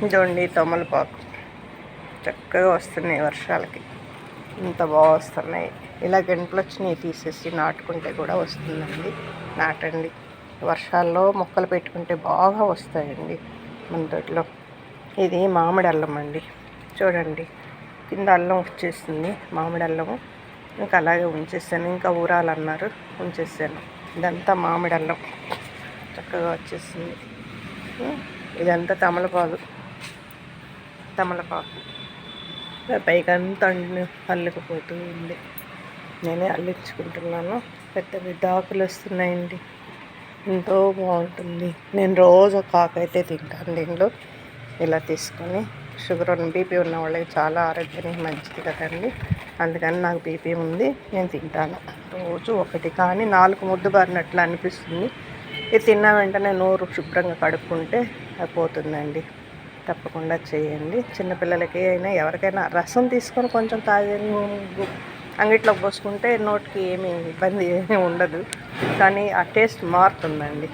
ఇదిగోండి తమలపాకు చక్కగా వస్తున్నాయి వర్షాలకి, ఇంత బాగా వస్తున్నాయి. ఇలా గంటలు వచ్చినాయి తీసేసి నాటుకుంటే కూడా వస్తుందండి. నాటండి, వర్షాల్లో మొక్కలు పెట్టుకుంటే బాగా వస్తాయండి మన తోటలో. ఇది మామిడి అల్లం అండి, చూడండి కింద అల్లం వచ్చేసింది, మామిడి అల్లము. ఇంకా అలాగే ఉంచేసాను, ఇంకా ఊరాలన్నారు ఉంచేసాను. ఇదంతా మామిడి అల్లం చక్కగా వచ్చేసింది. ఇదంతా తమలపాకు పైకంతా అల్లుకుపోతూ ఉంది. నేనే అల్లించుకుంటున్నాను. పెద్ద పెద్ద ఆకులు వస్తున్నాయండి, ఎంతో బాగుంటుంది. నేను రోజు ఒక ఆకు అయితే తింటాను దీనిలో. ఇలా తీసుకొని షుగర్ బీపీ ఉన్న వాళ్ళకి చాలా ఆరోగ్యానికి మంచిది కదండి. అందుకని నాకు బీపీ ఉంది, నేను తింటాను రోజు ఒకటి. కానీ 4 ముద్దు బారినట్లు అనిపిస్తుంది. ఇది తిన్న వెంటనే నోరు శుభ్రంగా కడుక్కుంటే అది పోతుందండి. తప్పకుండా చేయండి. చిన్నపిల్లలకి అయినా ఎవరికైనా రసం తీసుకొని కొంచెం తాగి అంగిట్లో పోసుకుంటే నోటికి ఏమీ ఇబ్బంది ఏమీ ఉండదు, కానీ ఆ టేస్ట్ మారుతుందండి.